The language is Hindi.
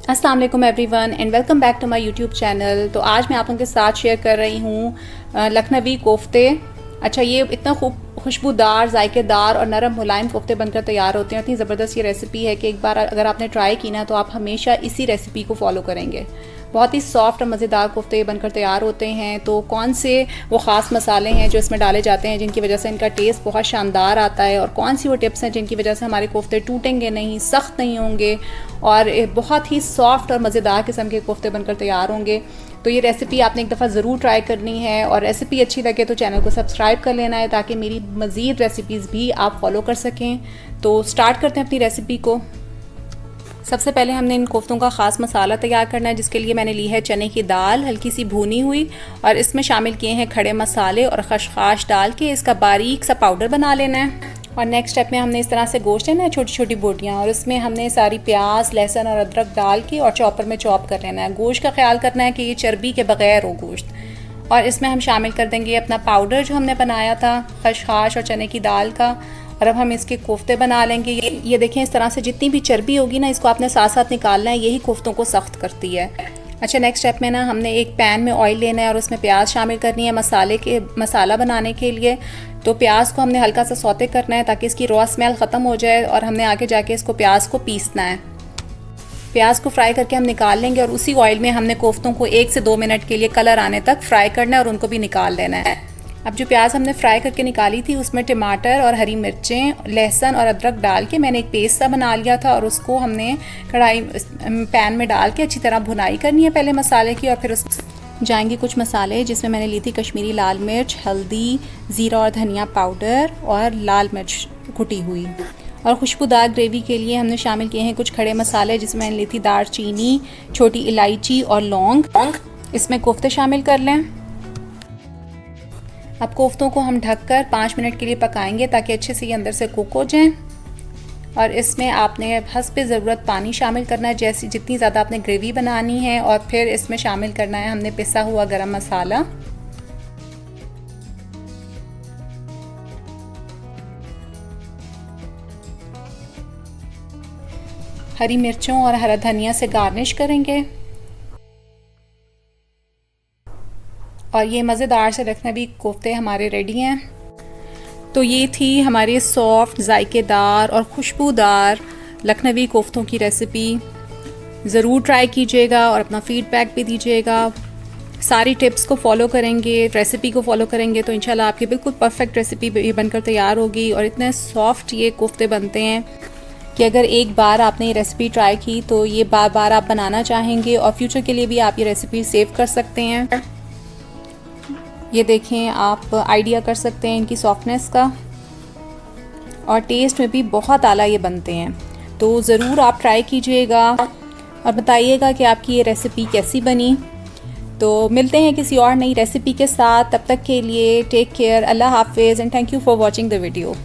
अस्सलाम वालेकुम everyone and welcome back to my YouTube channel. तो आज मैं आप लोगों के साथ शेयर कर रही हूँ लखनवी कोफ्ते। अच्छा, ये इतना खूब खुशबूदार, जायकेदार और नरम मुलायम कोफ्ते बनकर तैयार होते हैं। इतनी ज़बरदस्त ये रेसिपी है कि एक बार अगर आपने ट्राई की ना तो आप हमेशा इसी रेसिपी को फॉलो करेंगे। बहुत ही सॉफ्ट और मज़ेदार कोफ्ते बनकर तैयार होते हैं। तो कौन से वो ख़ास मसाले हैं जो इसमें डाले जाते हैं जिनकी वजह से इनका टेस्ट बहुत शानदार आता है, और कौन सी वो टिप्स हैं जिनकी वजह से हमारे कोफ्ते टूटेंगे नहीं, सख्त नहीं होंगे और बहुत ही सॉफ्ट और मज़ेदार किस्म के कोफ्ते बनकर तैयार होंगे। तो ये रेसिपी आपने एक दफ़ा ज़रूर ट्राई करनी है, और रेसिपी अच्छी लगे तो चैनल को सब्सक्राइब कर लेना है ताकि मेरी मज़ीद रेसिपीज़ भी आप फॉलो कर सकें। तो स्टार्ट करते हैं अपनी रेसिपी को। सबसे पहले हमने इन कोफ्तों का ख़ास मसाला तैयार करना है, जिसके लिए मैंने ली है चने की दाल हल्की सी भुनी हुई, और इसमें शामिल किए हैं खड़े मसाले और खसखस डाल के इसका बारीक सा पाउडर बना लेना है। और नेक्स्ट स्टेप में हमने इस तरह से गोश्त लेना है, छोटी छोटी बोटियाँ, और इसमें हमने सारी प्याज, लहसुन और अदरक डाल के और चॉपर में चॉप कर लेना है। गोश्त का ख्याल करना है कि ये चर्बी के बगैर हो गोश्त। और इसमें हम शामिल कर देंगे अपना पाउडर जो हमने बनाया था खसखस और चने की दाल का। और अब हम इसके कोफ्ते बना लेंगे। ये देखें, इस तरह से जितनी भी चर्बी होगी ना, इसको आपने साथ साथ निकालना है, यही कोफ्तों को सख्त करती है। अच्छा, नेक्स्ट स्टेप में ना हमने एक पैन में ऑयल लेना है और उसमें प्याज शामिल करनी है मसाला बनाने के लिए। तो प्याज को हमने हल्का सा सौते करना है ताकि इसकी रॉ स्मेल ख़त्म हो जाए, और हमने आगे जाके इसको प्याज को पीसना है। प्याज को फ्राई करके हम निकाल लेंगे, और उसी ऑयल में हमने कोफ्तों को 1 से 2 मिनट के लिए कलर आने तक फ्राई करना है और उनको भी निकाल लेना है। अब जो प्याज हमने फ्राई करके निकाली थी उसमें टमाटर और हरी मिर्चें, लहसुन और अदरक डाल के मैंने एक पेस्ट सा बना लिया था, और उसको हमने पैन में डाल के अच्छी तरह भुनाई करनी है पहले मसाले की। और फिर उस जाएंगे कुछ मसाले जिसमें मैंने ली थी कश्मीरी लाल मिर्च, हल्दी, ज़ीरा और धनिया पाउडर और लाल मिर्च कुटी हुई। और खुशबूदार ग्रेवी के लिए हमने शामिल किए हैं कुछ खड़े मसाले जिसमें मैंने ली थी दालचीनी, छोटी इलायची और लौंग। इसमें कोफ्ते शामिल कर लें। अब कोफ्तों को हम ढककर 5 मिनट के लिए पकाएंगे ताकि अच्छे से ये अंदर से कुक हो जाएं। और इसमें आपने हस्ब ज़रूरत पानी शामिल करना है, जैसी जितनी ज़्यादा आपने ग्रेवी बनानी है। और फिर इसमें शामिल करना है हमने पिसा हुआ गरम मसाला, हरी मिर्चों और हरा धनिया से गार्निश करेंगे। और ये मज़ेदार से लखनवी कोफ्ते हमारे रेडी हैं। तो ये थी हमारी सॉफ्ट, जायकेदार और खुशबूदार लखनवी कोफ्तों की रेसिपी। ज़रूर ट्राई कीजिएगा और अपना फ़ीडबैक भी दीजिएगा। सारी टिप्स को फॉलो करेंगे, रेसिपी को फॉलो करेंगे तो इंशाल्लाह आपकी बिल्कुल परफेक्ट रेसिपी बनकर तैयार होगी। और इतने सॉफ्ट ये कोफ्ते बनते हैं कि अगर एक बार आपने ये रेसिपी ट्राई की तो ये बार बार आप बनाना चाहेंगे, और फ्यूचर के लिए भी आप ये रेसिपी सेव कर सकते हैं। ये देखें, आप आइडिया कर सकते हैं इनकी सॉफ्टनेस का, और टेस्ट में भी बहुत आला ये बनते हैं। तो ज़रूर आप ट्राई कीजिएगा और बताइएगा कि आपकी ये रेसिपी कैसी बनी। तो मिलते हैं किसी और नई रेसिपी के साथ। तब तक के लिए टेक केयर, अल्लाह हाफिज़ and thank you for watching the video.